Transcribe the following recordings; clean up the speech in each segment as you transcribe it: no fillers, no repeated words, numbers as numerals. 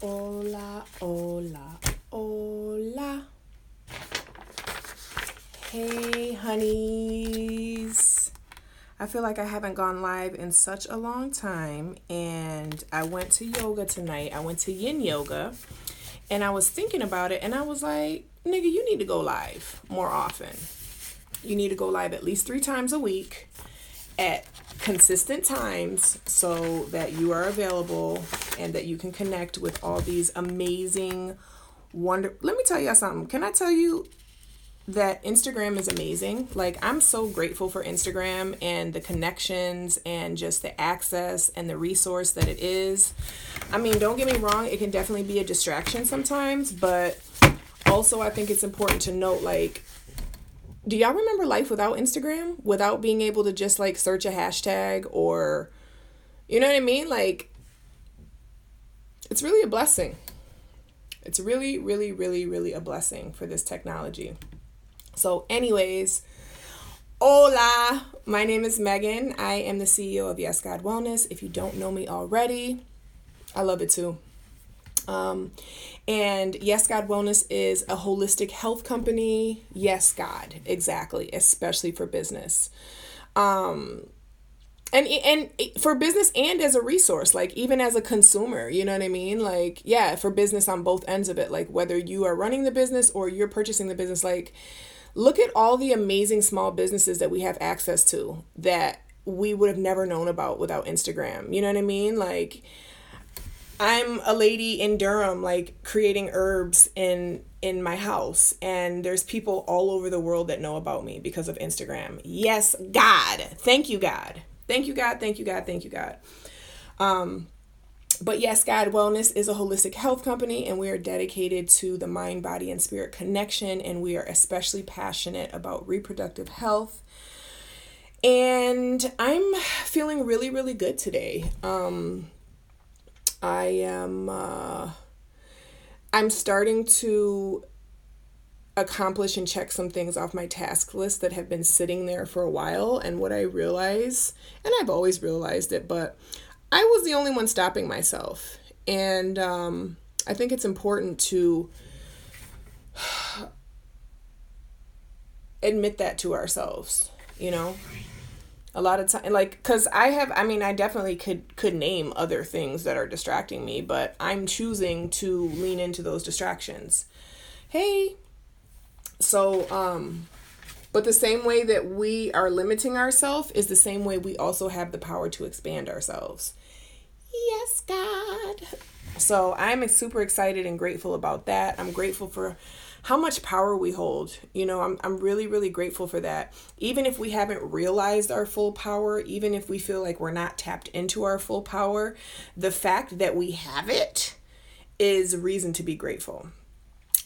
Hola, hola, hola. Hey, honeys. I feel like I haven't gone live in such a long time, and I went to yoga tonight. I went to yin yoga, and I was thinking about it, and I was like, nigga, you need to go live more often. You need to go live at least 3 times a week at consistent times so that you are available and that you can connect with all these amazing Let me tell you something. Can I tell you that Instagram is amazing? Like, I'm so grateful for Instagram and the connections and just the access and the resource that it is. I mean, don't get me wrong, it can definitely be a distraction sometimes, but also I think it's important to note, like, do y'all remember life without Instagram? Without being able to just like search a hashtag, or, you know what I mean? Like, it's really a blessing. It's really, really, really, really a blessing for this technology. So anyways, hola, my name is Megan. I am the CEO of Yes God Wellness. If you don't know me already, I love it too. And Yes God Wellness is a holistic health company. Yes, God, exactly, especially for business. And for business and as a resource, like even as a consumer, you know what I mean? Like, yeah, for business on both ends of it, like whether you are running the business or you're purchasing the business, like look at all the amazing small businesses that we have access to that we would have never known about without Instagram. You know what I mean? Like, I'm a lady in Durham, like creating herbs in my house, and there's people all over the world that know about me because of Instagram. Yes, God. Thank you, God. Thank you, God. Thank you, God. Thank you, God. But Yes, God Wellness is a holistic health company, and we are dedicated to the mind, body, and spirit connection, and we are especially passionate about reproductive health. And I'm feeling really, really good today. I am I'm starting to accomplish and check some things off my task list that have been sitting there for a while. And what I realize, and I've always realized it, but I was the only one stopping myself. And I think it's important to admit that to ourselves, you know? A lot of time, like, because I definitely could name other things that are distracting me, but I'm choosing to lean into those distractions. Hey, so but the same way that we are limiting ourselves is the same way we also have the power to expand ourselves. Yes, God. So I'm super excited and grateful about that. I'm grateful for how much power we hold. You know, I'm really, really grateful for that. Even if we haven't realized our full power, even if we feel like we're not tapped into our full power, the fact that we have it is reason to be grateful.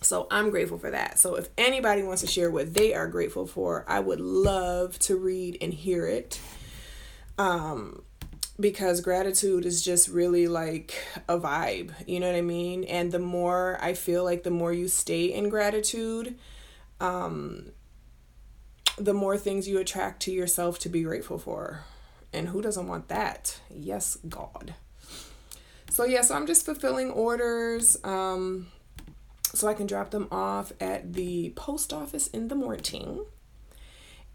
So I'm grateful for that. So if anybody wants to share what they are grateful for, I would love to read and hear it. Because gratitude is just really like a vibe, you know what I mean? And the more I feel like the more you stay in gratitude, the more things you attract to yourself to be grateful for. And who doesn't want that? Yes, God. So yeah, so I'm just fulfilling orders so I can drop them off at the post office in the morning.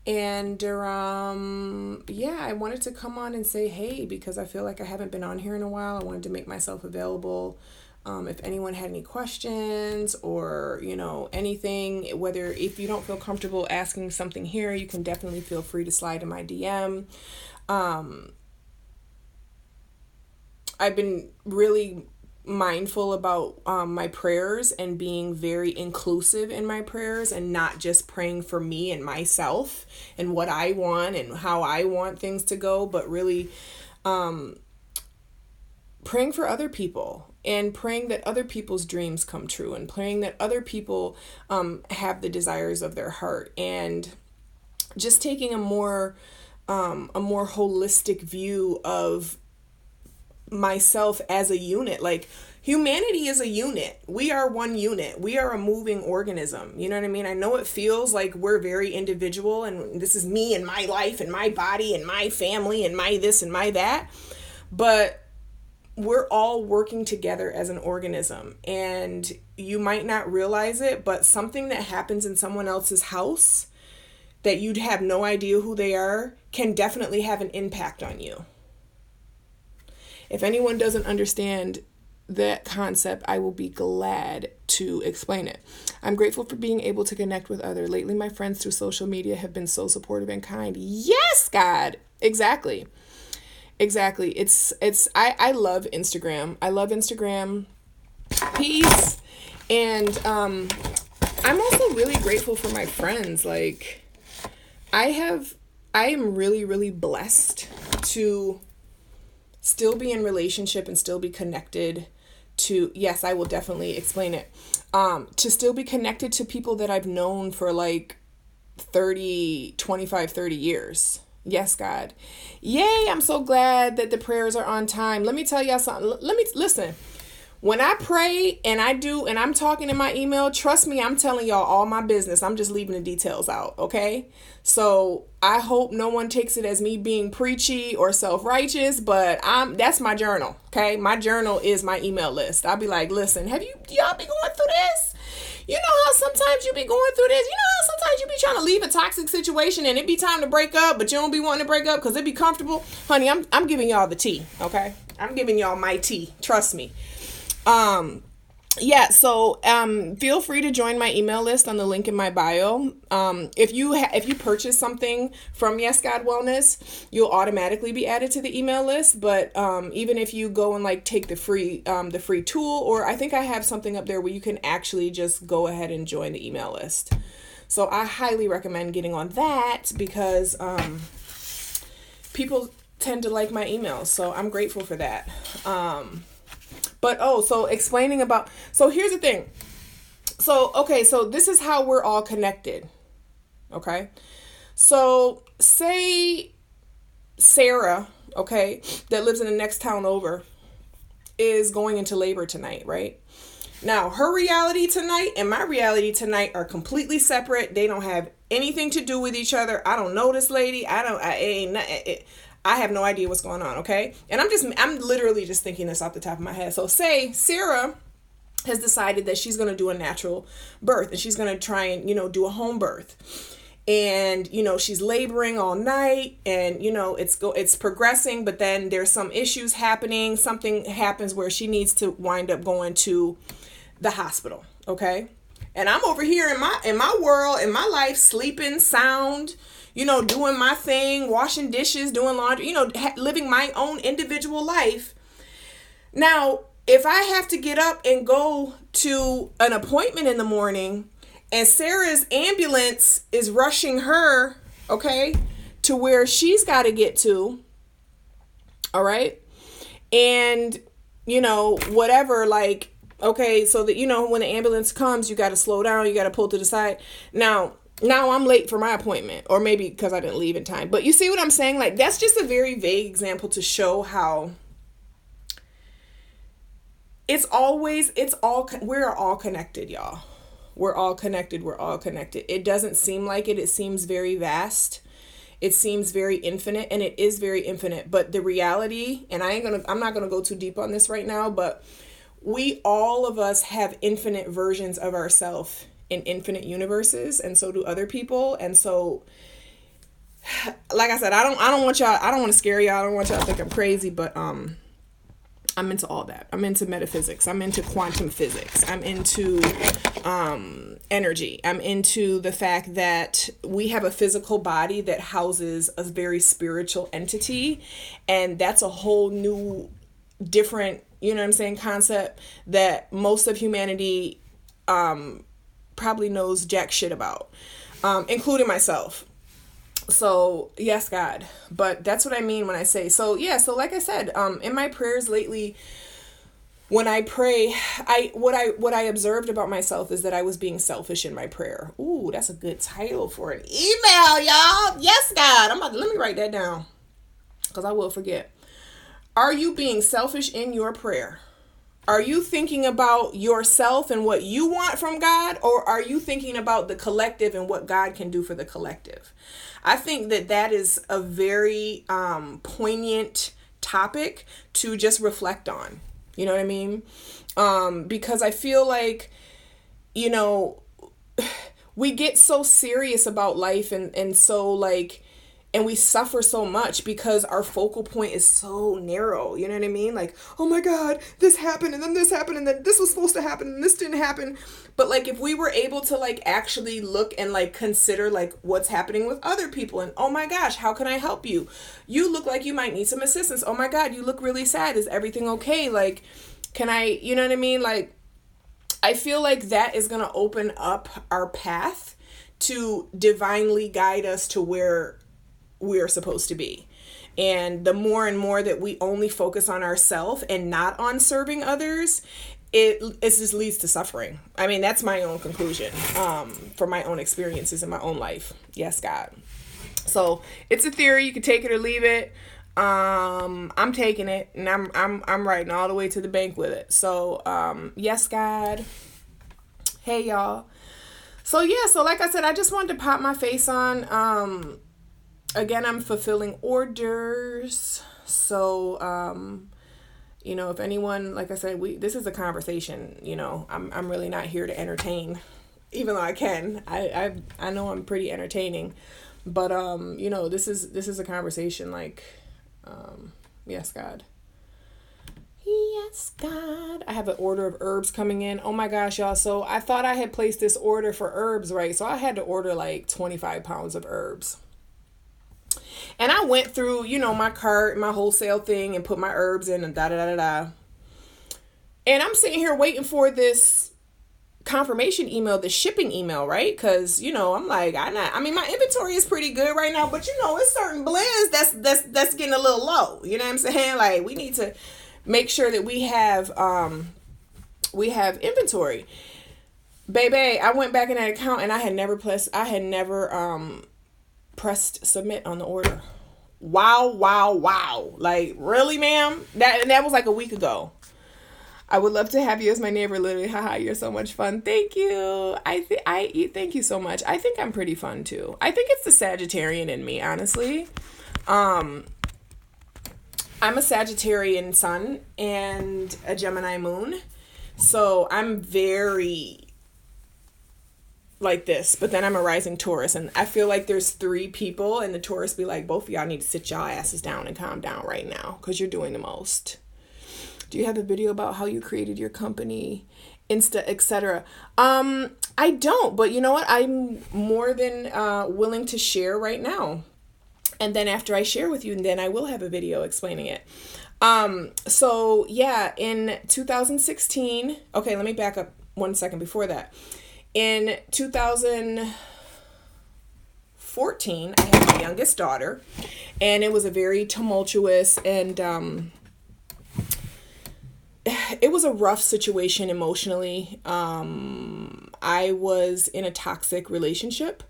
And yeah, I wanted to come on and say hey because I feel like I haven't been on here in a while. I wanted to make myself available. If anyone had any questions or, you know, anything, whether if you don't feel comfortable asking something here, you can definitely feel free to slide in my DM. I've been really mindful about my prayers and being very inclusive in my prayers and not just praying for me and myself and what I want and how I want things to go, but really praying for other people and praying that other people's dreams come true and praying that other people have the desires of their heart, and just taking a more holistic view of myself as a unit. Like, humanity is a unit. We are one unit. We are a moving organism. You know what I mean? I know it feels like we're very individual and this is me and my life and my body and my family and my this and my that. But we're all working together as an organism, and you might not realize it, but something that happens in someone else's house that you'd have no idea who they are can definitely have an impact on you. If anyone doesn't understand that concept, I will be glad to explain it. I'm grateful for being able to connect with others. Lately, my friends through social media have been so supportive and kind. Yes, God. Exactly. I love Instagram. I love Instagram. Peace. And I'm also really grateful for my friends. Like, I am really, really blessed to still be in relationship and still be connected to, yes, I will definitely explain it, to still be connected to people that I've known for like 30 years. Yes, God. Yay, I'm so glad that the prayers are on time. Let me tell y'all something. Listen. When I pray and I'm talking in my email, trust me, I'm telling y'all all my business. I'm just leaving the details out, okay? So I hope no one takes it as me being preachy or self-righteous, but that's my journal, okay? My journal is my email list. I'll be like, listen, y'all be going through this? You know how sometimes you be going through this? You know how sometimes you be trying to leave a toxic situation and it be time to break up, but you don't be wanting to break up because it be comfortable? Honey, I'm giving y'all the tea, okay? I'm giving y'all my tea. Trust me. So feel free to join my email list on the link in my bio. If you purchase something from Yes God Wellness, you'll automatically be added to the email list. But even if you go and like take the free tool, or I think I have something up there where you can actually just go ahead and join the email list. So I highly recommend getting on that because people tend to like my emails. So I'm grateful for that. So here's the thing. So this is how we're all connected. Okay. So say Sarah, okay, that lives in the next town over is going into labor tonight, right? Now, her reality tonight and my reality tonight are completely separate. They don't have anything to do with each other. I don't know this lady. I have no idea what's going on, okay? And I'm literally just thinking this off the top of my head. So say Sarah has decided that she's going to do a natural birth and she's going to try and, do a home birth. And, she's laboring all night and, it's progressing, but then there's some issues happening. Something happens where she needs to wind up going to the hospital, okay? And I'm over here in my world, in my life, sleeping sound, doing my thing, washing dishes, doing laundry, living my own individual life. Now, if I have to get up and go to an appointment in the morning and Sarah's ambulance is rushing her, okay, to where she's got to get to, all right, and, whatever, like, okay, so that, when the ambulance comes, you got to slow down, you got to pull to the side. Now I'm late for my appointment, or maybe because I didn't leave in time. But you see what I'm saying? Like, that's just a very vague example to show how we're all connected, y'all. We're all connected. It doesn't seem like it. It seems very vast. It seems very infinite, and it is very infinite. But the reality, and I'm not going to go too deep on this right now, but all of us have infinite versions of ourselves in infinite universes, and so do other people. And so, like I said, I don't want to scare y'all. I don't want y'all to think I'm crazy, but I'm into all that. I'm into metaphysics. I'm into quantum physics. I'm into energy. I'm into the fact that we have a physical body that houses a very spiritual entity, and that's a whole new, different, concept that most of humanity probably knows jack shit about, including myself. So yes, God, but that's what I mean when I say, so like I said, in my prayers lately, when I pray, what I observed about myself is that I was being selfish in my prayer. Ooh, that's a good title for an email, y'all. Yes, God. Let me write that down because I will forget. Are you being selfish in your prayer? Are you thinking about yourself and what you want from God, or are you thinking about the collective and what God can do for the collective? I think that is a very poignant topic to just reflect on. You know what I mean? Because I feel like, you know, we get so serious about life and so like, and we suffer so much because our focal point is so narrow. You know what I mean? Like, oh my God, this happened and then this happened and then this was supposed to happen and this didn't happen. But like, if we were able to like actually look and like consider like what's happening with other people and, oh my gosh, how can I help you? You look like you might need some assistance. Oh my God, you look really sad. Is everything okay? Like, can I, you know what I mean? Like, I feel like that is going to open up our path to divinely guide us to where we're supposed to be. And the more and more that we only focus on ourselves and not on serving others, it just leads to suffering. I mean, that's my own conclusion from my own experiences in my own life. Yes, God. So it's a theory. You can take it or leave it. I'm taking it, and I'm writing all the way to the bank with it. So yes, God. Hey, y'all. So yeah, so like I said, I just wanted to pop my face on. Again, I'm fulfilling orders. So, you know, if anyone, like I said, this is a conversation, you know, I'm really not here to entertain, even though I can. I know I'm pretty entertaining, but, you know, this is a conversation like, yes, God. Yes, God. I have an order of herbs coming in. Oh my gosh, y'all. So I thought I had placed this order for herbs, right? So I had to order like 25 pounds of herbs. And I went through, you know, my cart, my wholesale thing and put my herbs in and da-da-da-da-da. And I'm sitting here waiting for this confirmation email, the shipping email, right? Because, you know, I'm like, I mean, my inventory is pretty good right now, but, you know, it's certain blends that's getting a little low. You know what I'm saying? Like, we need to make sure that we have inventory. Baby, I went back in that account and I had never pressed submit on the order. Wow. Like, really, ma'am? That was like a week ago. I would love to have you as my neighbor, literally. Haha, you're so much fun. Thank you. Thank you so much. I think I'm pretty fun too. I think it's the Sagittarian in me, honestly. I'm a Sagittarian sun and a Gemini moon. So I'm very like this, but then I'm a rising Taurus, and I feel like there's 3 people, and the Taurus be like, both of y'all need to sit y'all asses down and calm down right now because you're doing the most. Do you have a video about how you created your company, Insta, etc.? I don't, but you know what? I'm more than willing to share right now. And then after I share with you, then I will have a video explaining it. So yeah, in 2016, okay, let me back up 1 second before that. In 2014, I had my youngest daughter, and it was a very tumultuous and it was a rough situation emotionally. I was in a toxic relationship.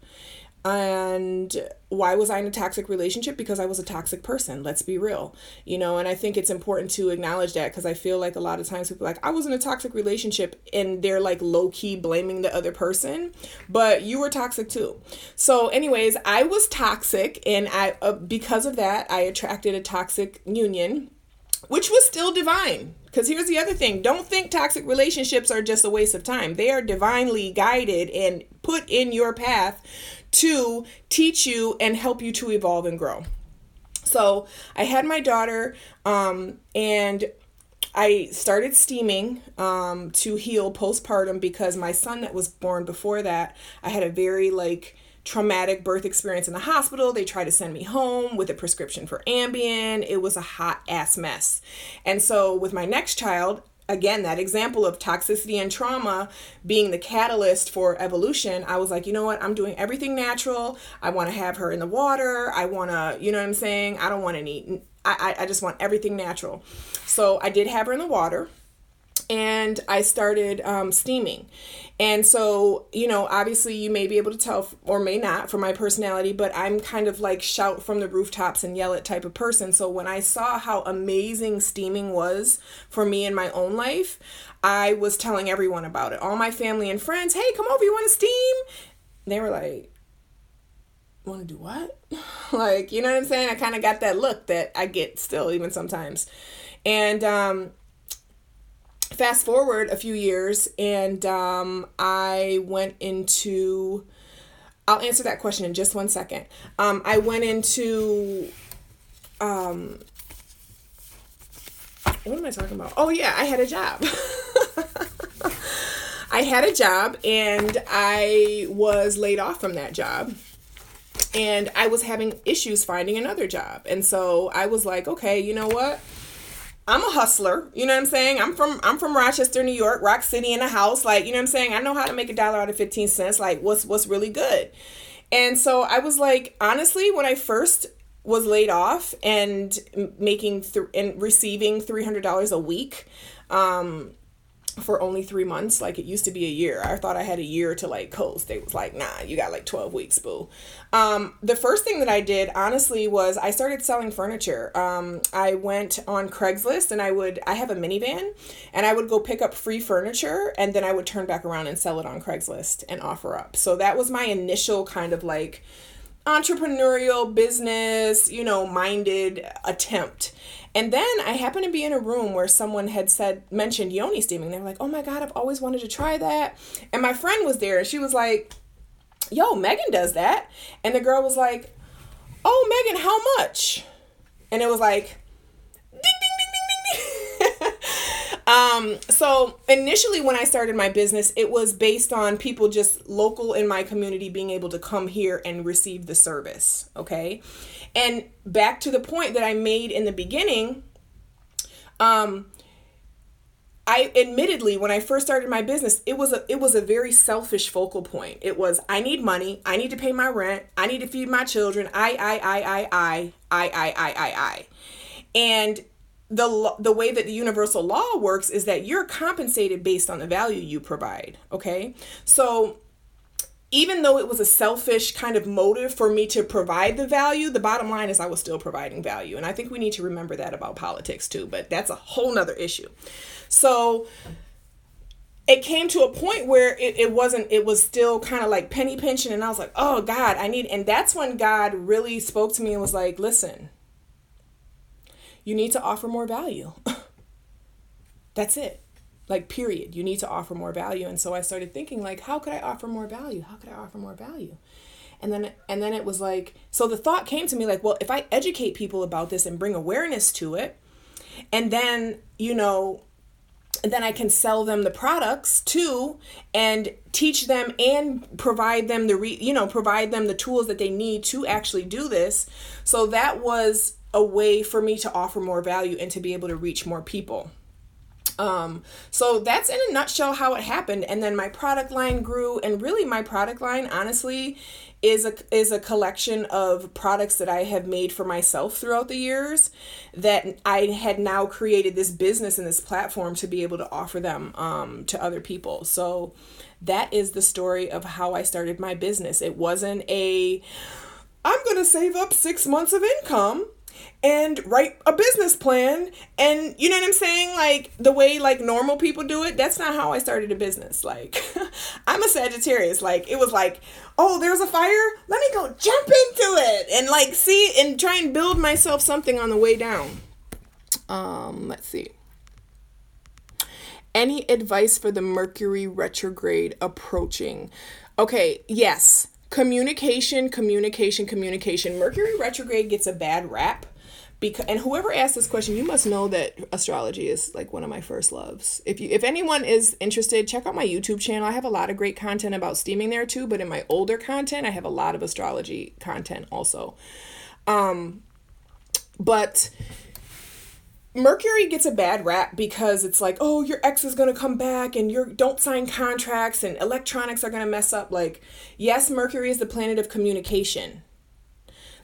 And why was I in a toxic relationship? Because I was a toxic person. Let's be real, you know, and I think it's important to acknowledge that, because I feel like a lot of times people are like, I was in a toxic relationship, and they're like low key blaming the other person, but you were toxic too. So anyways, I was toxic, and because of that, I attracted a toxic union, which was still divine. Because here's the other thing. Don't think toxic relationships are just a waste of time. They are divinely guided and put in your path to teach you and help you to evolve and grow. So I had my daughter, and I started steaming to heal postpartum, because my son that was born before that, I had a very traumatic birth experience in the hospital. They tried to send me home with a prescription for Ambien. It was a hot ass mess. And so with my next child, again, that example of toxicity and trauma being the catalyst for evolution, I was like, you know what? I'm doing everything natural. I want to have her in the water. I want to, you know what I'm saying? I don't want any, I just want everything natural. So I did have her in the water, and I started steaming. And so, you know, obviously you may be able to tell, or may not, from my personality, but I'm kind of like shout from the rooftops and yell it type of person. So when I saw how amazing steaming was for me in my own life, I was telling everyone about it. All my family and friends, hey, come over, you want to steam? They were like, want to do what? Like, you know what I'm saying? I kind of got that look that I get still even sometimes. And fast forward a few years, and I went into, I'll answer that question in just one second. I went into, what am I talking about? Oh yeah, I had a job. I had a job, and I was laid off from that job. And I was having issues finding another job. And so I was like, okay, you know what? I'm a hustler. You know what I'm saying? I'm from Rochester, New York, Rock City in a house. Like, you know what I'm saying? I know how to make $1 out of 15 cents. Like, what's really good? And so I was like, honestly, when I first was laid off and making and receiving $300 a week, for only 3 months, like it used to be a year. I thought I had a year to like coast. They was like, nah, you got like 12 weeks, boo. The first thing that I did, honestly, was I started selling furniture. I went on Craigslist, and I have a minivan, and I would go pick up free furniture, and then I would turn back around and sell it on Craigslist and offer up. So that was my initial kind of like entrepreneurial business, minded attempt. And then I happened to be in a room where someone had mentioned yoni steaming. They were like, oh my God, I've always wanted to try that. And my friend was there, and she was like, yo, Megan does that. And the girl was like, oh, Megan, how much? And it was like, ding, ding, ding, ding, ding, ding. So initially when I started my business, it was based on people just local in my community being able to come here and receive the service. Okay. And back to the point that I made in the beginning, I admittedly, when I first started my business, it was a very selfish focal point. It was, I need money. I need to pay my rent. I need to feed my children. I. And the way that the universal law works is that you're compensated based on the value you provide. Okay. So even though it was a selfish kind of motive for me to provide the value, the bottom line is I was still providing value. And I think we need to remember that about politics too, but that's a whole nother issue. So it came to a point where it was still kind of like penny pinching. And I was like, oh God, and that's when God really spoke to me and was like, listen, you need to offer more value. That's it. Like, period. You need to offer more value. And so I started thinking, like, how could I offer more value? How could I offer more value? And then it was like, so the thought came to me like, well, if I educate people about this and bring awareness to it, and then, and then I can sell them the products too, and teach them and provide them provide them the tools that they need to actually do this. So that was a way for me to offer more value and to be able to reach more people. So that's in a nutshell how it happened. And then my product line grew, and really my product line, honestly, is a collection of products that I have made for myself throughout the years that I had now created this business and this platform to be able to offer them, to other people. So that is the story of how I started my business. It wasn't I'm going to save up 6 months of income and write a business plan, and you know what I'm saying, like the way like normal people do it. That's not how I started a business. Like I'm a Sagittarius. Like it was like, oh, there's a fire, let me go jump into it and like see and try and build myself something on the way down. Let's see. Any advice for the Mercury retrograde approaching? Okay, yes. Communication. Mercury retrograde gets a bad rap. And whoever asked this question, you must know that astrology is like one of my first loves. If anyone is interested, check out my YouTube channel. I have a lot of great content about steaming there too, but in my older content, I have a lot of astrology content also. But Mercury gets a bad rap because it's like, oh, your ex is going to come back and don't sign contracts and electronics are going to mess up. Like, yes, Mercury is the planet of communication.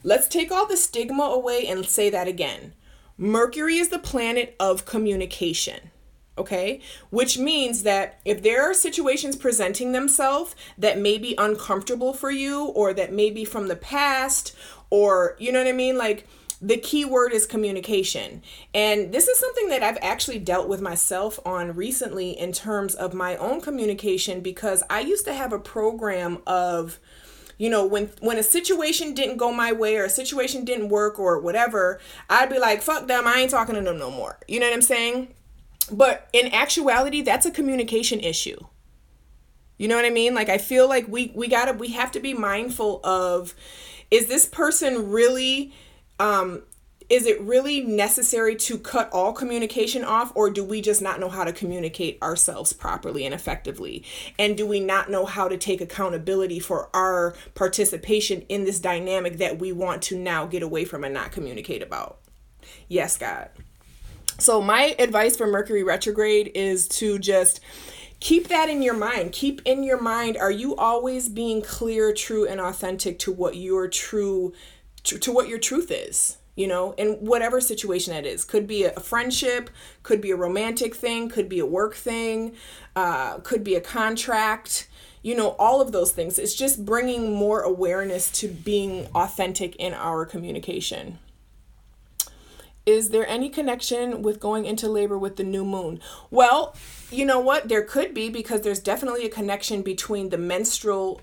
Let's take all the stigma away and say that again. Mercury is the planet of communication. Okay? Which means that if there are situations presenting themselves that may be uncomfortable for you, or that may be from the past, or you know what I mean? Like, the key word is communication. And this is something that I've actually dealt with myself on recently in terms of my own communication, because I used to have a program of, when a situation didn't go my way or a situation didn't work or whatever, I'd be like, fuck them, I ain't talking to them no more. You know what I'm saying? But in actuality, that's a communication issue. You know what I mean? Like, I feel like we have to be mindful of, is this person really, is it really necessary to cut all communication off, or do we just not know how to communicate ourselves properly and effectively? And do we not know how to take accountability for our participation in this dynamic that we want to now get away from and not communicate about? Yes, God. So my advice for Mercury retrograde is to just keep that in your mind. Keep in your mind, are you always being clear, true, and authentic to what your truth is? In whatever situation that is. Could be a friendship, could be a romantic thing, could be a work thing, could be a contract, all of those things. It's just bringing more awareness to being authentic in our communication. Is there any connection with going into labor with the new moon? Well, you know what? There could be, because there's definitely a connection between the menstrual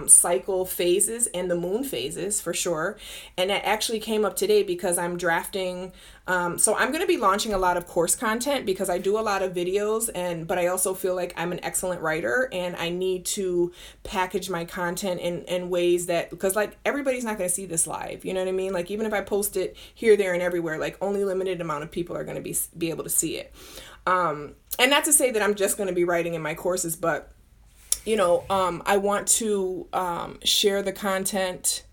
cycle phases and the moon phases, for sure. And that actually came up today because I'm drafting. So I'm going to be launching a lot of course content, because I do a lot of videos, but I also feel like I'm an excellent writer, and I need to package my content in ways that, because like everybody's not going to see this live. You know what I mean? Like, even if I post it here, there, and everywhere, like only limited amount of people are going to be able to see it. And not to say that I'm just going to be writing in my courses, but I want to share the content.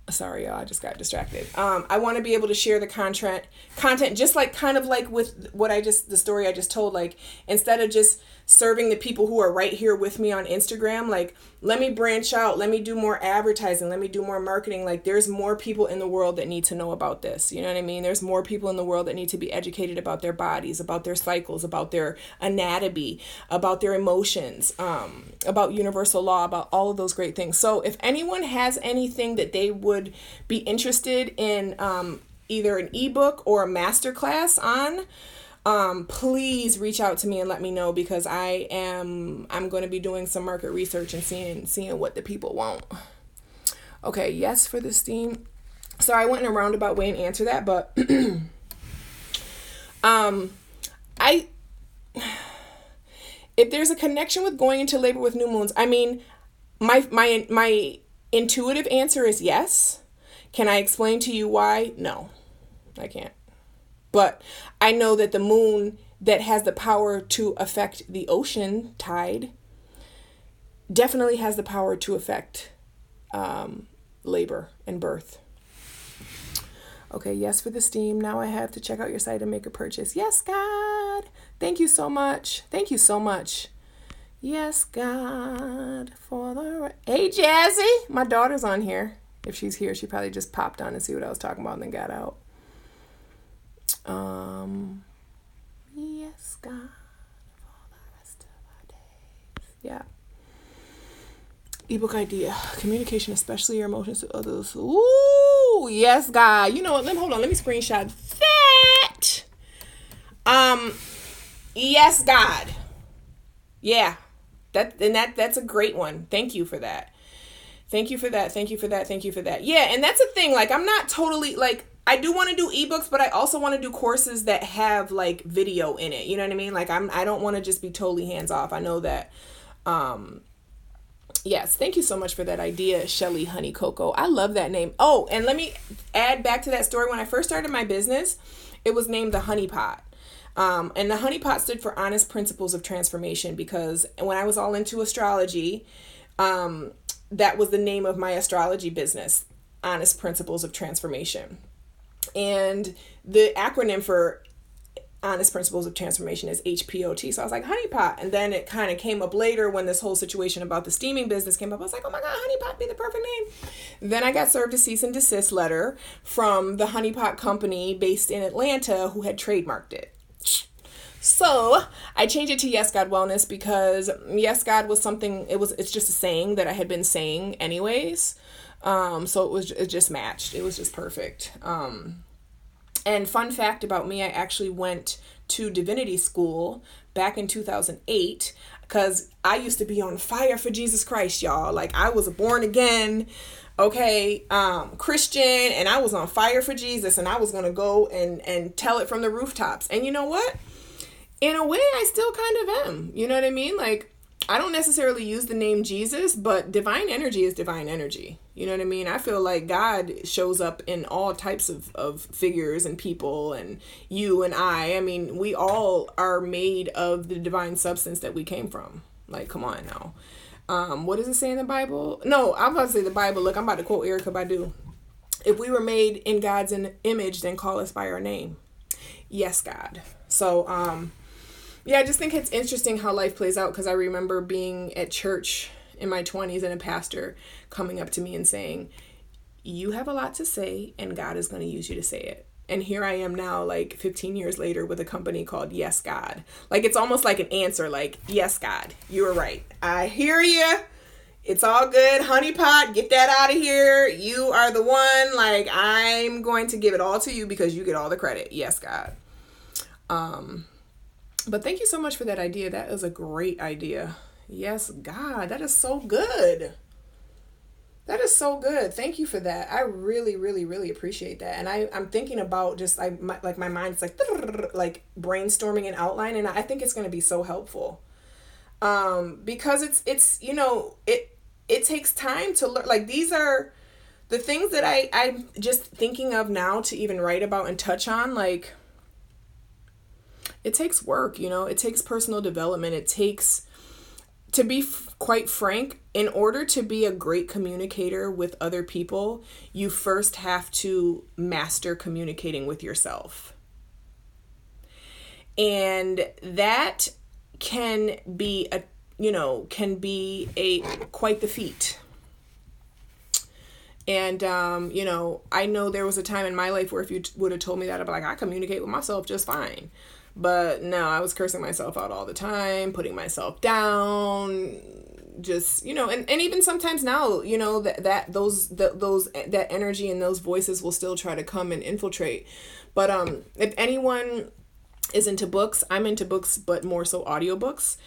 Sorry, y'all, I just got distracted. I want to be able to share the content just like kind of like with the story I just told, like instead of just serving the people who are right here with me on Instagram, like let me branch out, let me do more advertising, let me do more marketing. Like there's more people in the world that need to know about this. You know what I mean? There's more people in the world that need to be educated about their bodies, about their cycles, about their anatomy, about their emotions, about universal law, about all of those great things. So if anyone has anything that they would be interested in, either an ebook or a masterclass on, please reach out to me and let me know, because I'm going to be doing some market research and seeing what the people want. Okay, yes for the steam. So I went in a roundabout way and answered that, but if there's a connection with going into labor with new moons, I mean, my intuitive answer is yes. Can I explain to you why? No, I can't. But I know that the moon that has the power to affect the ocean tide definitely has the power to affect labor and birth. Okay, yes for the steam. Now I have to check out your site and make a purchase. Yes, God. Thank you so much. Thank you so much. Yes, God. Hey, Jazzy. My daughter's on here. If she's here, she probably just popped on to see what I was talking about and then got out. Yes, God, for the rest of our days. Yeah. Ebook idea. Communication, especially your emotions to others. Ooh, yes, God. You know what? Hold on. Let me screenshot that. Yes, God. Yeah. That's a great one. Thank you for that. Thank you for that. Thank you for that. Thank you for that. Yeah, and that's the thing. Like, I'm not totally, like, I do want to do ebooks, but I also want to do courses that have, like, video in it. You know what I mean? Like, I don't want to just be totally hands off. I know that, yes, thank you so much for that idea, Shelly Honey Cocoa. I love that name. Oh, and let me add back to that story. When I first started my business, it was named the Honey Pot. And the Honey Pot stood for Honest Principles of Transformation, because when I was all into astrology, that was the name of my astrology business, Honest Principles of Transformation. And the acronym for Honest Principles of Transformation is HPOT. So I was like, Honey Pot. And then it kind of came up later when this whole situation about the steaming business came up. I was like, oh my God, Honey Pot be the perfect name. Then I got served a cease and desist letter from the Honey Pot company based in Atlanta who had trademarked it. So I changed it to Yes God Wellness, because Yes God was something, it's just a saying that I had been saying anyways. So it just matched. It was just perfect. And fun fact about me, I actually went to divinity school back in 2008, because I used to be on fire for Jesus Christ, y'all. Like, I was born again, okay, Christian, and I was on fire for Jesus, and I was going to go and tell it from the rooftops. And you know what? In a way, I still kind of am. You know what I mean? Like, I don't necessarily use the name Jesus, but divine energy is divine energy. You know what I mean? I feel like God shows up in all types of figures and people, and you and I mean, we all are made of the divine substance that we came from. Like, come on now. What does it say in the Bible? No, I'm about to say the Bible. Look, I'm about to quote Erykah Badu. If we were made in God's image, then call us by our name. Yes, God. So, yeah, I just think it's interesting how life plays out, because I remember being at church in my 20s and a pastor coming up to me and saying, you have a lot to say and God is going to use you to say it. And here I am now, like 15 years later, with a company called Yes, God. Like, it's almost like an answer, like, yes, God, you were right. I hear you. It's all good. Honeypot, get that out of here. You are the one. Like, I'm going to give it all to you because you get all the credit. Yes, God. But thank you so much for that idea. That is a great idea. Yes, God, that is so good. That is so good. Thank you for that. I really, really, really appreciate that. And I'm thinking about just my mind's like brainstorming an outline, and I think it's going to be so helpful. Because it's it takes time to learn. Like, these are the things that I'm just thinking of now to even write about and touch on. Like, it takes work, it takes personal development. It takes, to be quite frank, in order to be a great communicator with other people, you first have to master communicating with yourself. And that can be quite the feat. And, I know there was a time in my life where if you would have told me that, I'd be like, I communicate with myself just fine. But no, I was cursing myself out all the time, putting myself down, just, and even sometimes now, that energy and those voices will still try to come and infiltrate. But if anyone is into books, I'm into books, but more so audiobooks.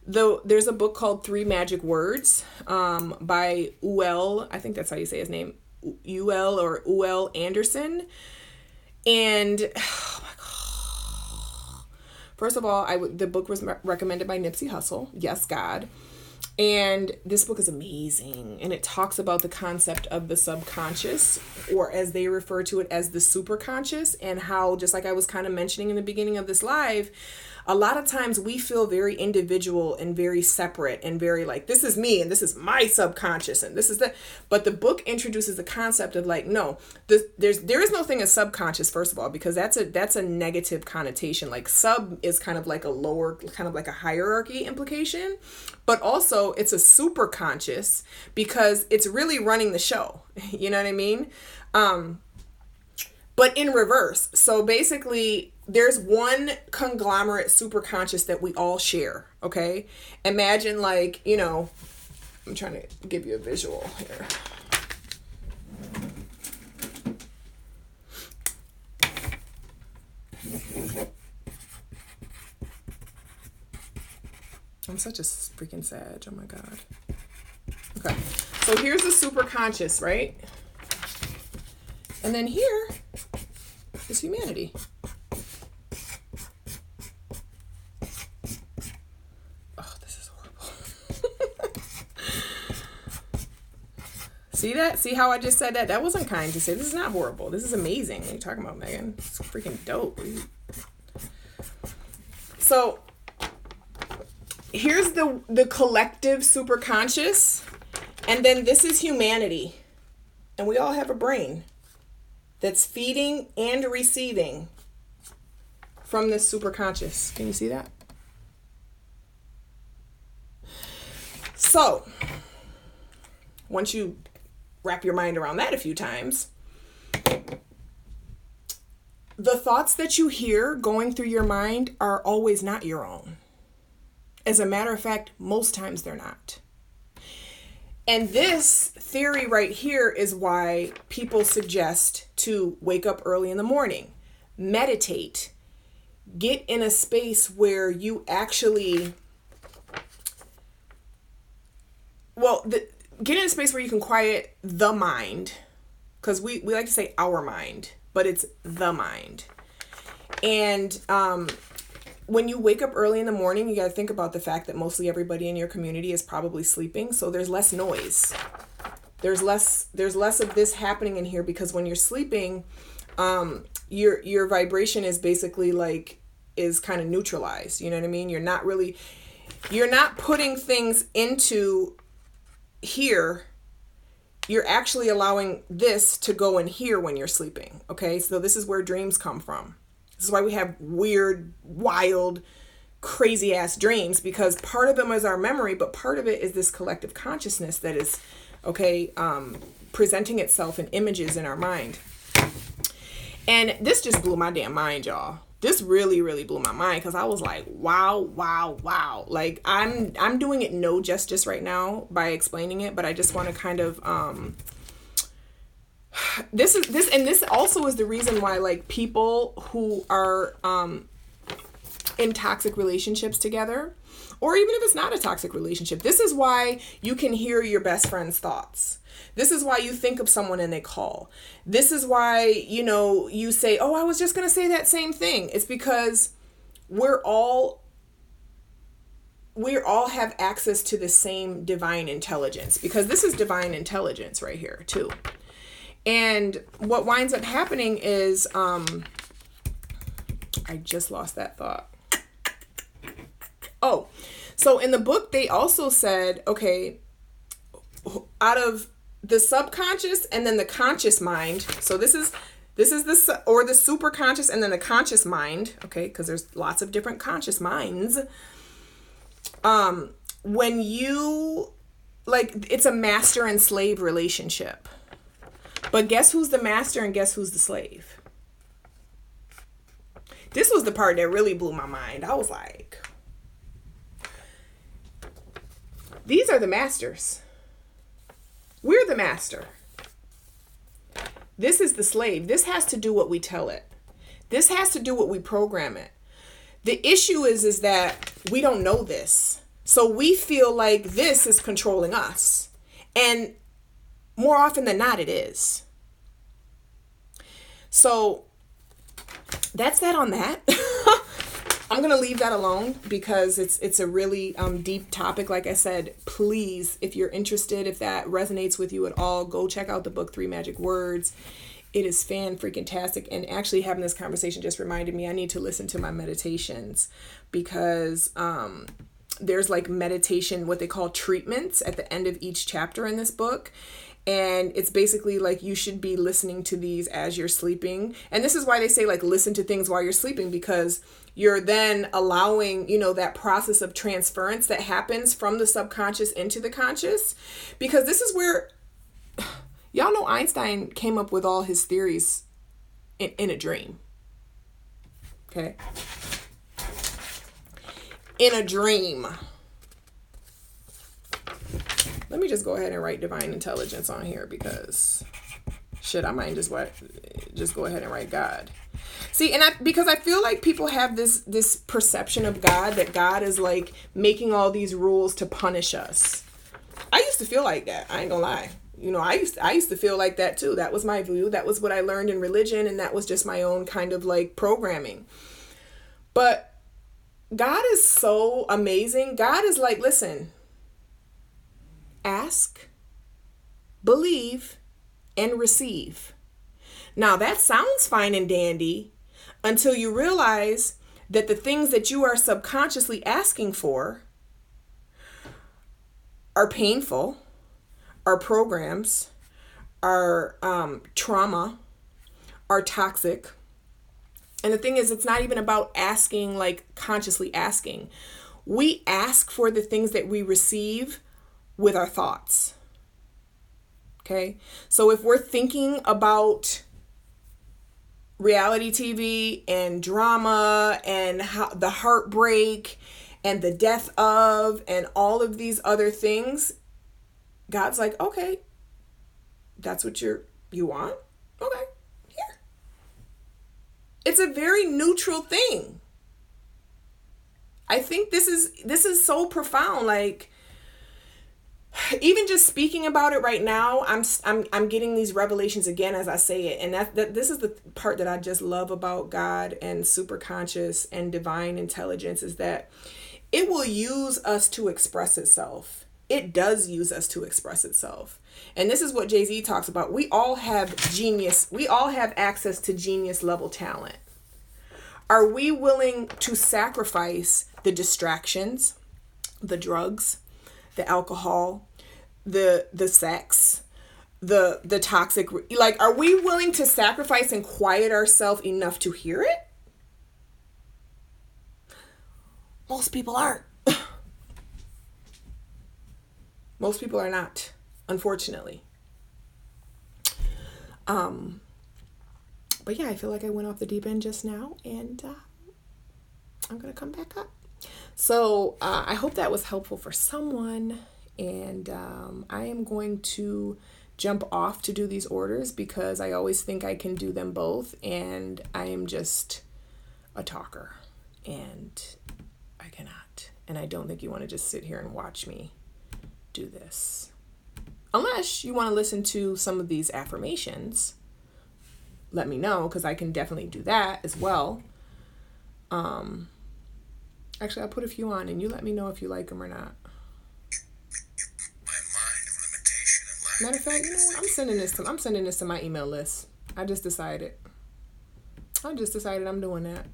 Though there's a book called 3 Magic Words by Uel, I think that's how you say his name, Uel Anderson. And oh my God. First of all, the book was recommended by Nipsey Hussle. Yes, God. And this book is amazing. And it talks about the concept of the subconscious, or as they refer to it as the superconscious, and how, just like I was kind of mentioning in the beginning of this live, a lot of times we feel very individual and very separate and very like, this is me and this is my subconscious and this is that. But the book introduces the concept of like, no, there is no thing as subconscious, first of all, because that's a negative connotation. Like, sub is kind of like a lower, kind of like a hierarchy implication, but also it's a super conscious because it's really running the show. You know what I mean? But in reverse. So basically, there's one conglomerate superconscious that we all share, okay? Imagine, like, I'm trying to give you a visual here. I'm such a freaking Sag. Oh my God. Okay. So here's the superconscious, right? And then here is humanity. Oh, this is horrible. See that? See how I just said that? That wasn't kind to say. This is not horrible. This is amazing. What are you talking about, Megan? It's freaking dope. So here's the collective superconscious, and then this is humanity. And we all have a brain that's feeding and receiving from this superconscious. Can you see that? So, once you wrap your mind around that a few times, the thoughts that you hear going through your mind are always not your own. As a matter of fact, most times they're not. And this theory right here is why people suggest to wake up early in the morning, meditate, get in a space where you actually, get in a space where you can quiet the mind, because we like to say our mind, but it's the mind. And when you wake up early in the morning, you got to think about the fact that mostly everybody in your community is probably sleeping, so there's less noise. There's less of this happening in here, because when you're sleeping, your vibration is basically like, is kind of neutralized. You know what I mean? You're not putting things into here. You're actually allowing this to go in here when you're sleeping. Okay. So this is where dreams come from. This is why we have weird, wild, crazy ass dreams, because part of them is our memory, but part of it is this collective consciousness that is, presenting itself in images in our mind. And this just blew my damn mind, y'all. This really, really blew my mind, because I was like, wow. Like, I'm doing it no justice right now by explaining it, but I just want to kind of, this also is the reason why, like, people who are in toxic relationships together, or even if it's not a toxic relationship, this is why you can hear your best friend's thoughts. This is why you think of someone and they call. This is why, you say, oh, I was just going to say that same thing. It's because we all have access to the same divine intelligence, because this is divine intelligence right here too. And what winds up happening is, I just lost that thought. Oh, so in the book, they also said, okay, out of the subconscious and then the conscious mind. So this is the superconscious and then the conscious mind. Okay. Cause there's lots of different conscious minds. When you, like, it's a master and slave relationship, but guess who's the master and guess who's the slave? This was the part that really blew my mind. I was like, these are the masters. We're the master. This is the slave. This has to do what we tell it. This has to do what we program it. The issue is that we don't know this. So we feel like this is controlling us. And more often than not, it is. So that's that on that. I'm going to leave that alone, because it's a really deep topic. Like I said, please, if you're interested, if that resonates with you at all, go check out the book, 3 Magic Words. It is fan-freaking-tastic. And actually having this conversation just reminded me I need to listen to my meditations, because there's like meditation, what they call treatments at the end of each chapter in this book. And it's basically like you should be listening to these as you're sleeping. And this is why they say, like, listen to things while you're sleeping, because you're then allowing, that process of transference that happens from the subconscious into the conscious. Because this is where, y'all know, Einstein came up with all his theories in a dream. Okay? In a dream. Let me just go ahead and write divine intelligence on here, because shit, I might just go ahead and write God. See, because I feel like people have this perception of God, that God is like making all these rules to punish us. I used to feel like that. I ain't gonna lie. I used to feel like that too. That was my view. That was what I learned in religion, and that was just my own kind of like programming. But God is so amazing. God is like, listen, ask, believe, and receive. Now that sounds fine and dandy until you realize that the things that you are subconsciously asking for are painful, are programs, are trauma, are toxic. And the thing is, it's not even about asking, like consciously asking. We ask for the things that we receive with our thoughts. Okay? So if we're thinking about reality TV and drama and how the heartbreak and the death of and all of these other things, God's like, okay, that's what you want? Okay, here. It's a very neutral thing. I think this is so profound. Like, even just speaking about it right now, I'm getting these revelations again as I say it. And that this is the part that I just love about God and superconscious and divine intelligence, is that it will use us to express itself. It does use us to express itself. And this is what Jay-Z talks about. We all have genius. We all have access to genius level talent. Are we willing to sacrifice the distractions, the drugs, the alcohol, the sex, the toxic, like, are we willing to sacrifice and quiet ourselves enough to hear it? Most people aren't. Most people are not, unfortunately. But yeah, I feel like I went off the deep end just now, and I'm gonna come back up. So I hope that was helpful for someone, and I am going to jump off to do these orders because I always think I can do them both, and I am just a talker, and I cannot. And I don't think you want to just sit here and watch me do this. Unless you want to listen to some of these affirmations, let me know, because I can definitely do that as well. Actually, I'll put a few on and you let me know if you like them or not. Matter of fact, you know what? I'm sending this to my email list. I just decided I'm doing that.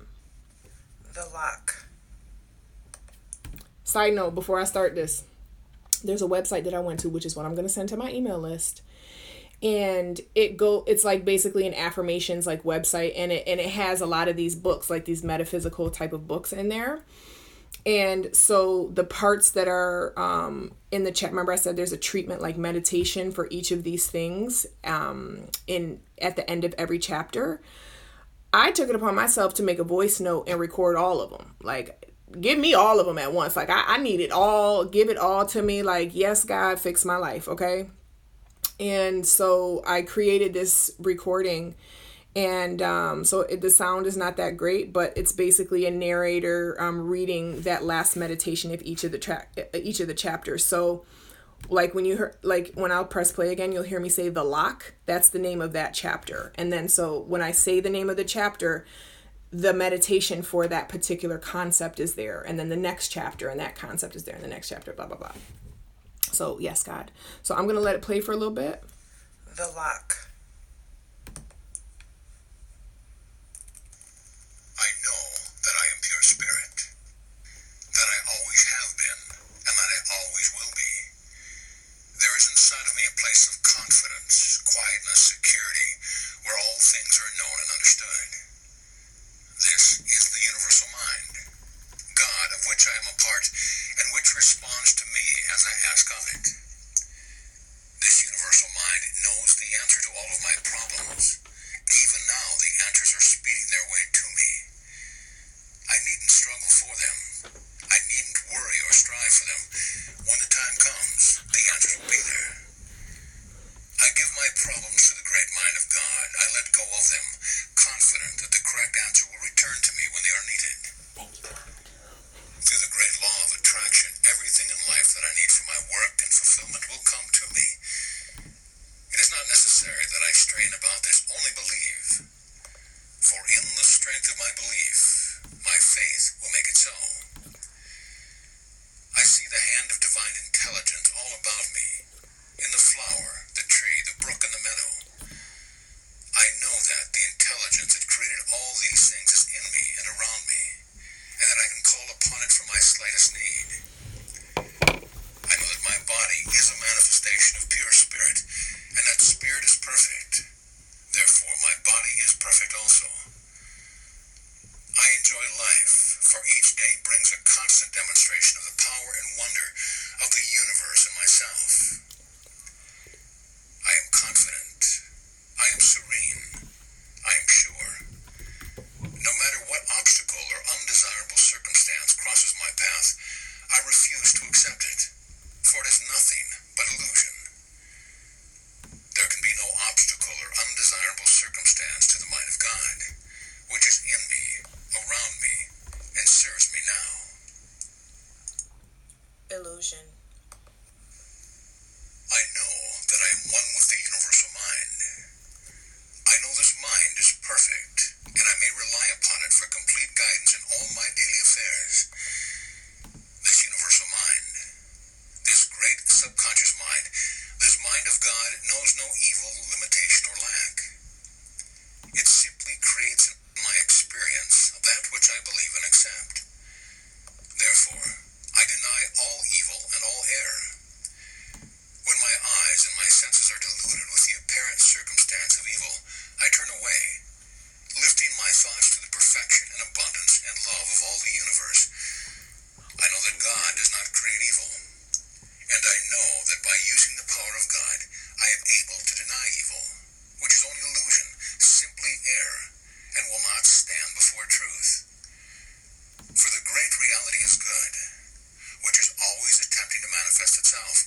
The lock. Side note, before I start this, there's a website that I went to, which is what I'm going to send to my email list. And it's like basically an affirmations like website, and it has a lot of these books, like these metaphysical type of books in there. And so the parts that are in the chat, remember I said there's a treatment like meditation for each of these things at the end of every chapter. I took it upon myself to make a voice note and record all of them. Like, give me all of them at once. Like, I need it all. Give it all to me. Like, yes, God, fix my life. Okay. And so I created this recording, and the sound is not that great, but it's basically a narrator reading that last meditation of each of the chapters. So like when I'll press play again, you'll hear me say the lock. That's the name of that chapter. And then so when I say the name of the chapter, the meditation for that particular concept is there, and then the next chapter and that concept is there, and the next chapter, blah blah blah. So, yes, God. So, I'm going to let it play for a little bit. The lock. I know that I am pure spirit, that I always have been, and that I always will be. There is inside of me a place of confidence, quietness, security, where all things are known and understood. This is the universal mind, God, of which I am a part, and which responds to me as I ask of it. This universal mind knows the answer to all of my problems. Even now, the answers are speeding their way to me. I needn't struggle for them. I needn't worry or strive for them. When the time comes, the answers will be there. I give my problems to the great mind of God. I let go of them, confident that the correct answer will return to me when they are needed. Thank you, God. Through the great law of attraction, everything in life that I need for my work and fulfillment will come to me. It is not necessary that I strain about this, only believe. For in the strength of my belief, my faith will make it so. I see the hand of divine intelligence all about me, in the flower, the tree, the brook, and the meadow. I know that the intelligence that created all these things is in me and around me, and that I can call upon it for my slightest need. I know that my body is a manifestation of pure spirit, and that spirit is perfect. Therefore, my body is perfect also. I enjoy life, for each day brings a constant demonstration of the power and wonder of the universe and myself. I am confident. I am serene. I am sure. No matter what obstacle or undesirable circumstance crosses my path, I refuse to accept it, for it is nothing but illusion. There can be no obstacle or undesirable circumstance to the mind of God, which is in me, around me, and serves me now. illusion. I know that I am one with the universal mind. I know this mind is perfect, and I may rely upon it for complete guidance in all my daily affairs. This universal mind, this great subconscious mind, this mind of God knows no evil, limitation, or lack. It simply creates in my experience that which I believe and accept. Therefore, I deny all evil and all error. When my eyes and my senses are deluded with the apparent circumstance of evil, I turn away, lifting my thoughts to the perfection and abundance and love of all the universe. I know that God does not create evil, and I know that by using the power of God, I am able to deny evil, which is only illusion, simply error, and will not stand before truth. For the great reality is good, which is always attempting to manifest itself.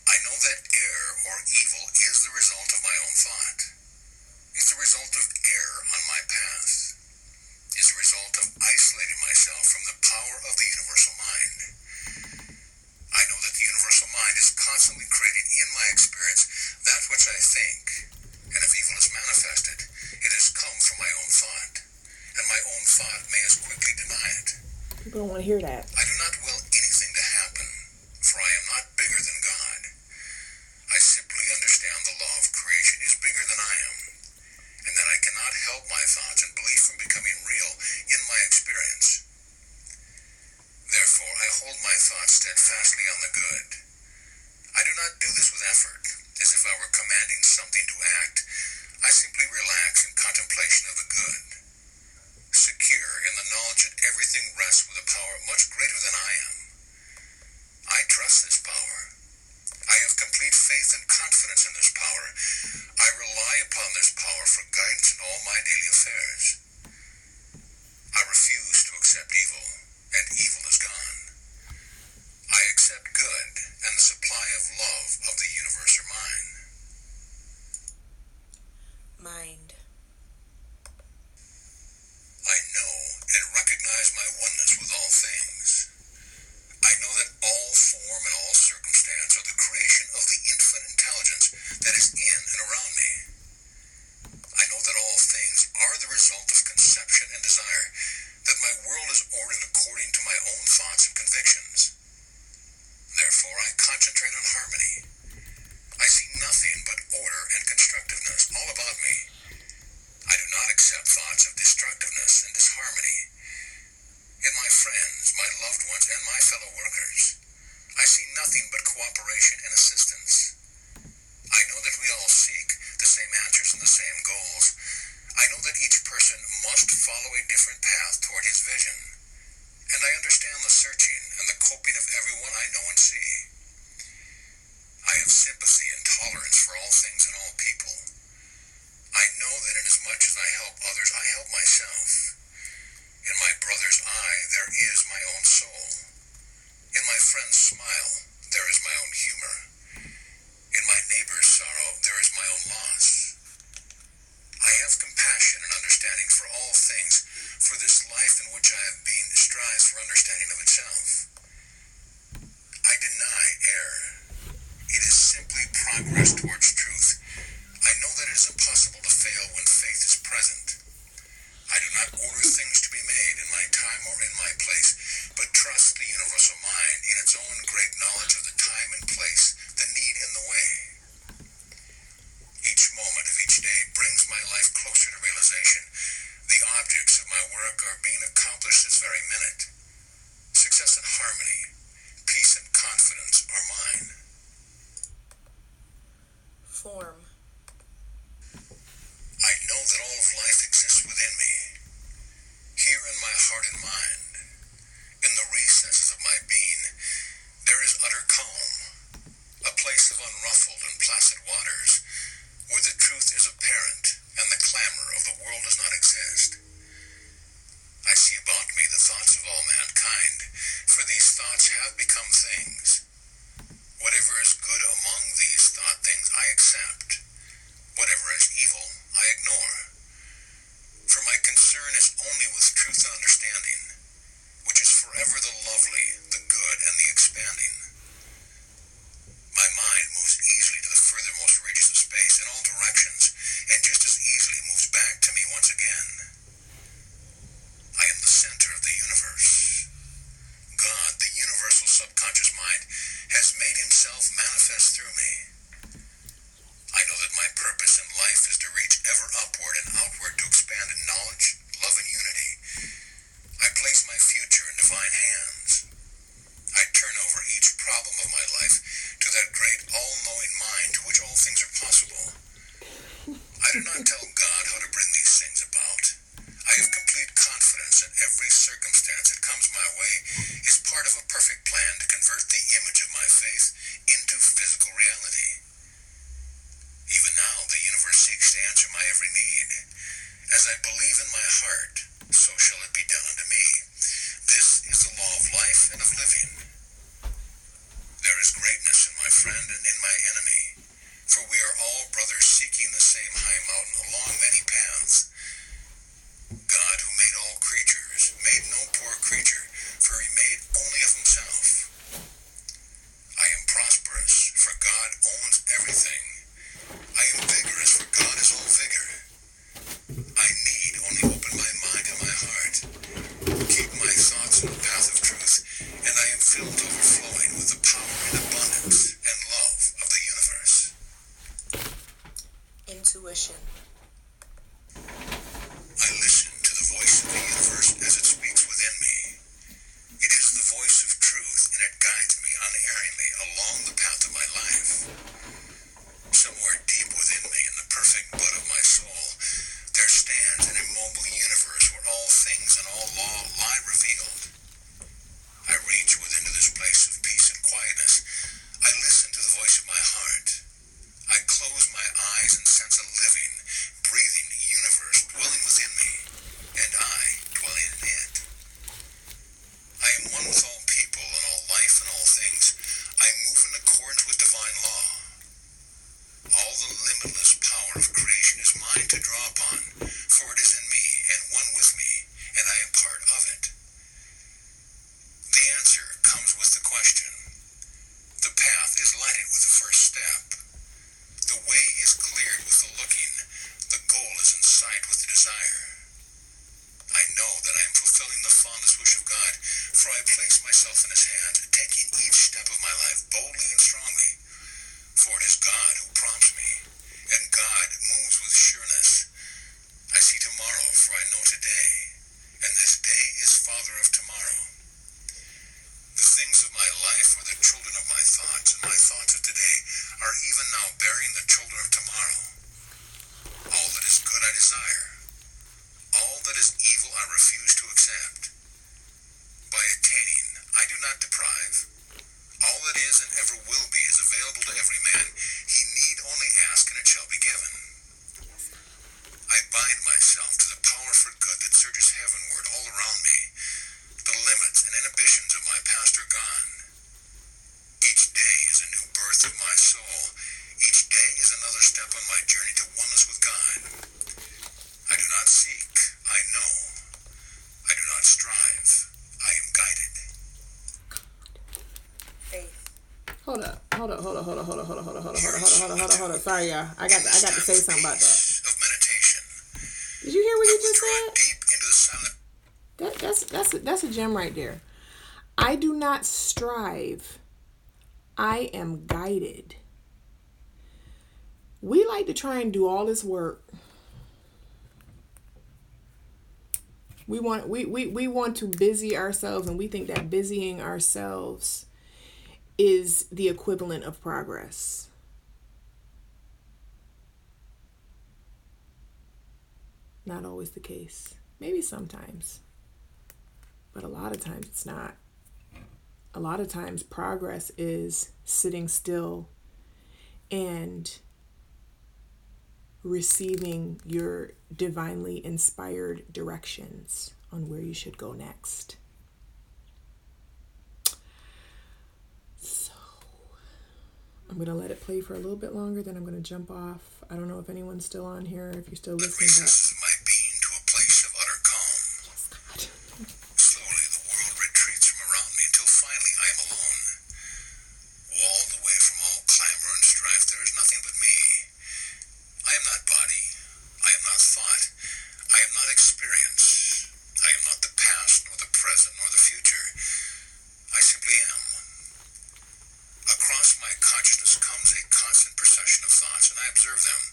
I know that error or evil is the result of my own thought, is the result of error on my path, is the result of isolating myself from the power of the universal mind. I know that the universal mind is constantly creating in my experience that which I think, and if evil is manifested, it has come from my own thought, and my own thought may as quickly deny it. People don't want to hear that. I do not will anything to happen, for I am not bigger than God. I simply understand the law of creation is bigger than I am, and that I cannot help my thoughts and belief from becoming real in my experience. Therefore, I hold my thoughts steadfastly on the good. I do not do this with effort, as if I were commanding something to act. I simply relax in contemplation of the good, secure in the knowledge that everything rests with a power much greater than I am. I trust this power. I have complete faith and confidence in this power. I rely upon this power for guidance in all my daily affairs. I refuse to accept evil, and evil is gone. I accept good and the supply of love of the universe are mine. Mind. I know and recognize my oneness with all things. I know that all form and all circumstance are the creation of the infinite intelligence that is in and around me. I know that all things are the result of conception and desire, that my world is ordered according to my own thoughts and convictions. Therefore, I concentrate on harmony. I see nothing but order and constructiveness all about me. I do not accept thoughts of destructiveness and disharmony. In my friends, my loved ones, and my fellow workers, I see nothing but cooperation and assistance. I know that we all seek the same answers and the same goals. I know that each person must follow a different path toward his vision, and I understand the searching and the coping of everyone I know and see. I have sympathy and tolerance for all things and all people. I know that inasmuch as I help others, I help myself. In my brother's eye, there is my own soul. In my friend's smile, there is my own humor. In my neighbor's sorrow, there is my own loss. I have compassion and understanding for all things, for this life in which I have been strives for understanding of itself. I deny error. It is simply progress towards truth. I know that it is impossible to fail when faith is present. I do not order things to be made in my time or in my place, but trust the universal mind in its own great knowledge of the time and place, the need and the way. Each moment of each day brings my life closer to realization. The objects of my work are being accomplished this very minute. Success and harmony, peace and confidence are mine. Form. I know that all of life exists within me. Here in my heart and mind, in the recesses of my being, there is utter calm, a place of unruffled and placid waters, where the truth is apparent and the clamor of the world does not exist. I see about me the thoughts of all mankind, for these thoughts have become things. Whatever is good among these thought things I accept. Whatever is evil, I ignore. For my concern is only with truth and understanding, which is forever the lovely, the good, and the expected. expanding. My mind moves easily to the furthermost reaches of space in all directions, and just as easily moves back to me once again. I am the center of the universe. God, the universal subconscious mind, has made himself manifest through me. I know that my purpose in life is to reach ever upward and outward to expand in knowledge, love, and unity. I place my future in divine hands. I turn over each problem of my life to that great all-knowing mind to which all things are possible. I do not tell God how to bring these things about. I have complete confidence that every circumstance that comes my way is part of a perfect plan to convert the image of my faith into physical reality. Even now, the universe seeks to answer my every need. As I believe in my heart, so shall it be done unto me. This is the law of life and of living. There is greatness in my friend and in my enemy, for we are all brothers seeking the same high mountain along many paths. God, who made all creatures, made no poor creature, for he made only of himself. I am prosperous, for God owns everything. I am vigorous, for God is all vigor. I need only open my mind and my heart, keep my thoughts in the path of truth, and I am filled to overflowing with the power and abundance and love of the universe. Intuition. I listen to the voice of the universe as it speaks within me. It is the voice of truth, and it guides me unerringly along the path of my life. Somewhere deep within me, in the perfect bud of my soul, there stands an immobile universe where all things and all law lie revealed. I reach within to this place of peace and quietness. I listen to the voice of my heart. I close my eyes and sense a living, breathing universe dwelling within me, and I dwelling in it. I am one with all people and all life and all things. I move in accordance with divine law. All the limitless power of creation is mine to draw upon, for it is in me and one with me, and I am part of it. The answer comes with the question. The path is lighted with the first step. The way is cleared with the looking. The goal is in sight with the desire. I know that I am fulfilling the fondest wish of God, for I place myself in his hand, taking each step of my life boldly and strongly. For it is God who prompts me, and God moves with sureness. I see tomorrow, for I know today, and this day is father of tomorrow. The things of my life are the children of my thoughts, and my thoughts of today are even now bearing the children of tomorrow. All that is good I desire. All that is evil I refuse to accept. By attaining, I do not deprive. All that is and ever will be is available to every man. He need only ask, and it shall be given. I bind myself to the power for good that surges heavenward all around me. The limits and inhibitions of my past are gone. Each day is a new birth of my soul. Each day is another step on my journey to oneness with God. I do not seek, I know. I do not strive, I am guided. Faith. Hold up. Sorry, y'all. I got to say something about that. Of meditation. Did you hear what you just Drawn said? deep into the silent. That's a gem right there. I do not strive. I am guided. We like to try and do all this work. We want to busy ourselves, and we think that busying ourselves is the equivalent of progress. Not always the case. Maybe sometimes. But a lot of times it's not. A lot of times progress is sitting still and receiving your divinely inspired directions on where you should go next. So I'm going to let it play for a little bit longer, then I'm going to jump off. I don't know if anyone's still on here, if you're still listening. Recesses of my being to a place of utter calm. Yes, God. Slowly the world retreats from around me until finally I am alone. walled away from all clamor and strife, there is nothing but me. I am not body. I am not thought. I am not experience. I am not the past, nor the present, nor the future. I simply am. Across my consciousness comes a constant procession of thoughts, and I observe them.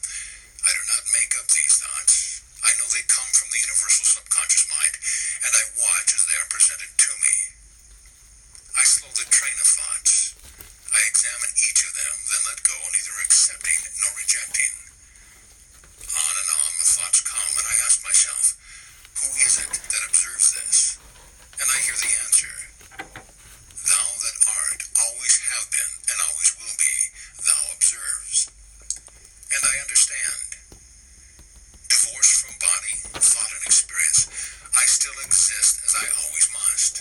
I do not make up these thoughts. I know they come from the universal subconscious mind, and I watch as they are presented to me. I slow the train of thoughts. I examine each of them, then let go, neither accepting nor rejecting. On and on the thoughts come, and I ask myself, who is it that observes this? And I hear the answer. Thou that art, always have been, and always will be, thou observes. And I understand. Divorced from body, thought, and experience, I still exist as I always must.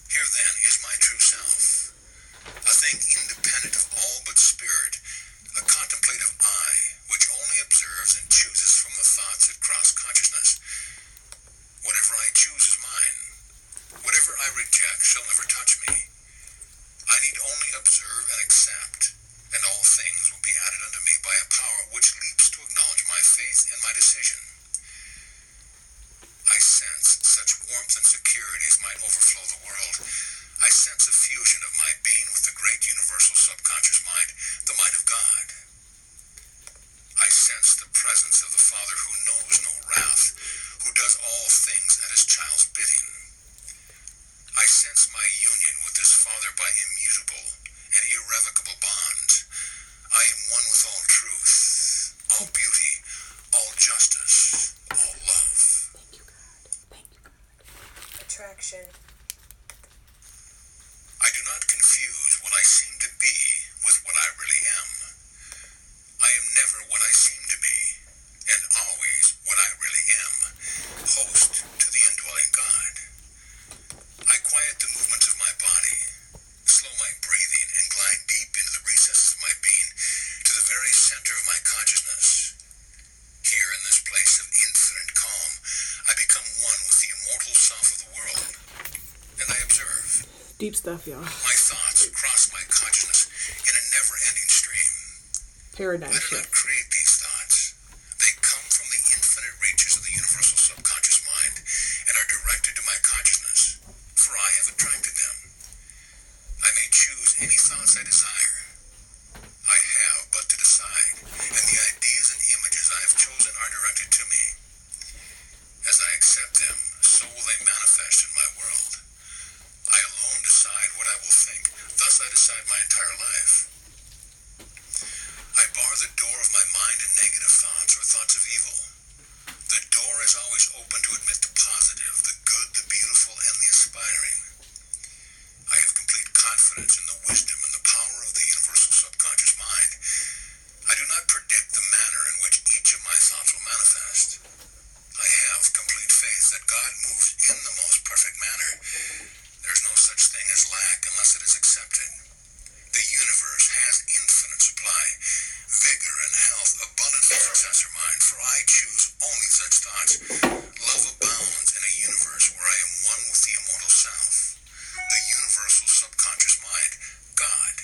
Here then is my true self, a thing independent of all but spirit, a contemplative I, which only observes and chooses from the thoughts that cross consciousness. Whatever I choose is mine. Whatever I reject shall never touch me. I need only observe and accept, and all things will be added unto me by a power which leaps to acknowledge my faith and my decision. I sense such warmth and security as might overflow the world. I sense a fusion of my being with the great universal subconscious mind, the mind of God. I sense the presence of the Father who knows no wrath, who does all things at his child's bidding. I sense my union with this Father by immutable and irrevocable bonds. I am one with all truth, all beauty, all justice, all love. Attraction. I do not confuse what I seem to be with what I really am. I am never what I seem to be, and always what I really am, host to the indwelling God. I quiet the movements of my body, slow my breathing, and glide deep into the recesses of my being, to the very center of my consciousness. Here in this place of infinite calm, I become one with the immortal self of the world, and I observe. Deep stuff, y'all. My thoughts cross my consciousness in a never-ending stream. Paradigm I do shift. not create these thoughts. They come from the infinite reaches of the universal subconscious mind and are directed to my consciousness, for I have attracted them. I may choose any thoughts I desire. I have but to decide, and the ideas and images I have chosen are directed to me. As I accept them, so will they manifest in my world. I alone decide what I will think, thus I decide my entire life. I bar the door of my mind to negative thoughts or thoughts of evil. The door is always open to admit the positive, the good, the beautiful, and the aspiring. I have complete confidence in the wisdom and the power of the universal subconscious mind. I do not predict the manner in which each of my thoughts will manifest. I have complete faith that God moves in the most perfect manner. There is no such thing as lack unless it is accepted. The universe has infinite supply, vigor and health abundant for successor mind, for I choose only such thoughts. Love abounds in a universe where I am one with the immortal self, the universal subconscious mind, God.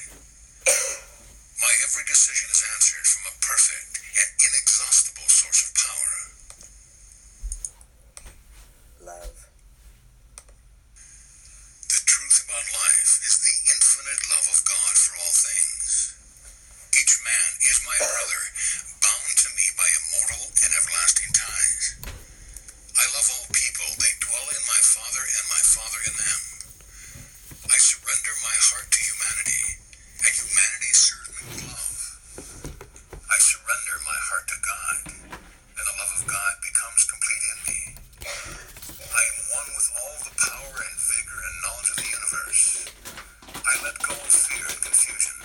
My every decision is answered from a perfect and inexhaustible source of power. Love. The truth about life is the infinite love of God for all things. Each man is my brother, bound to me by immortal and everlasting ties. I love all people. They dwell in my Father and my Father in them. I surrender my heart to humanity, and humanity serves me with love. I surrender my heart to God, and the love of God becomes complete in me. I am one with all the power and vigor and knowledge of the universe. I let go of fear and confusion.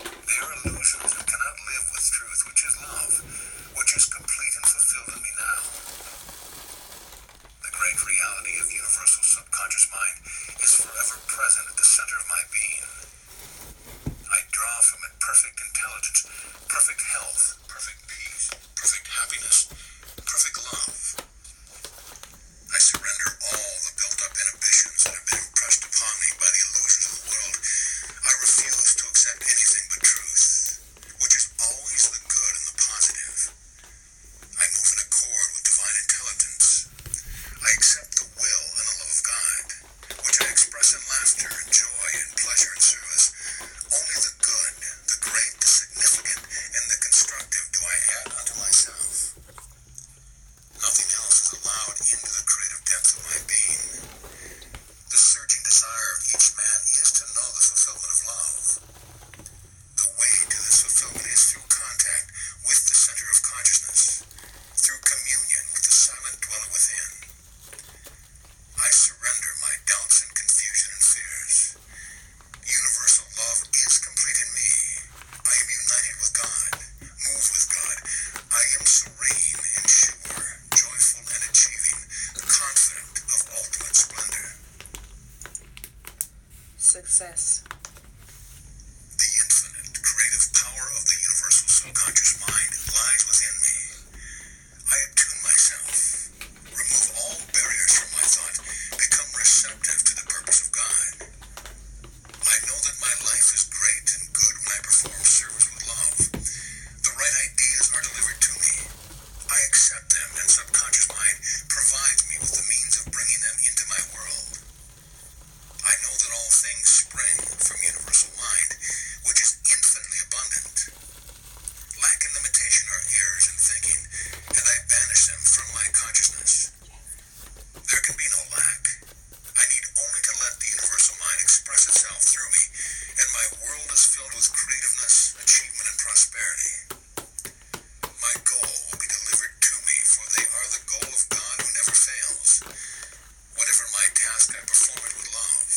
They are illusions that cannot live with truth, which is love, which is complete and fulfilled in me now. The great reality of universal subconscious mind is forever present at the center of my being. I draw from it perfect intelligence, perfect health, perfect peace, perfect happiness, perfect love. I surrender all the built-up inhibitions that have been impressed upon me by the illusions of the world. I confusion and fears. Universal love is complete in me. I am united with God, move with God. I am serene and sure, joyful and achieving, confident of ultimate splendor. Success. The infinite creative power of the universal subconscious mind lies within me. I attune myself, remove all barriers from my thought, become receptive to the purpose of God. I know that my life is great and good when I perform service with love. The right ideas are delivered to me. I accept them, and subconscious mind provides me with the means of bringing them into my world. I know that all things spring from universal mind, which is infinitely abundant. Lack and limitation are errors in thinking, and I banish them from my consciousness. There can be no lack. I need only to let the universal mind express itself through me, and my world is filled with creativeness, achievement, and prosperity. My goal will be delivered to me, for they are the goal of God who never fails. Whatever my task, I perform it with love.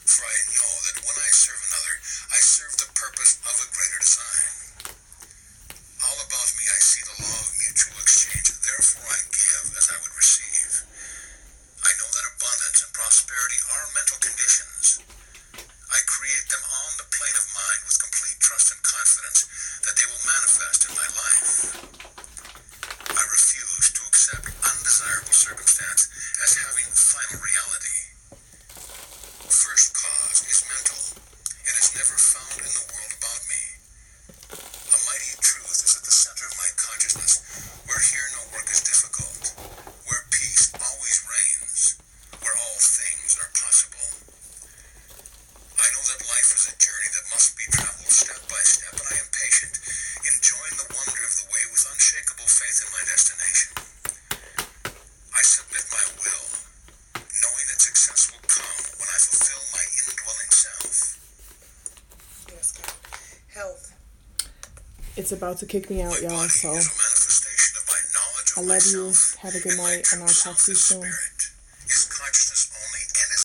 For I know that when I serve another, I serve the purpose of a greater design. All about me I see the law of mutual exchange, therefore I give as I would receive. I know that abundance and prosperity are mental conditions. I create them on the plane of mind with complete trust and confidence that they will manifest in my life. I refuse to accept undesirable circumstance as having final reality. First cause is mental and is never found in the world about me. A mighty truth is at the center of my consciousness, where here no work is difficult, where peace always reigns, where all things are possible. I know that life is a journey that must be traveled step by step, and I am patient, enjoying the wonder of the way with unshakable faith in my destination. I submit my will, knowing that success will come when I fulfill my indwelling self. Yes, God. Health. It's about to kick me out, My y'all, body so is a manifestation of my knowledge of I love you. myself, Have a good and my night, and true I'll talk self to you is soon. spirit, is consciousness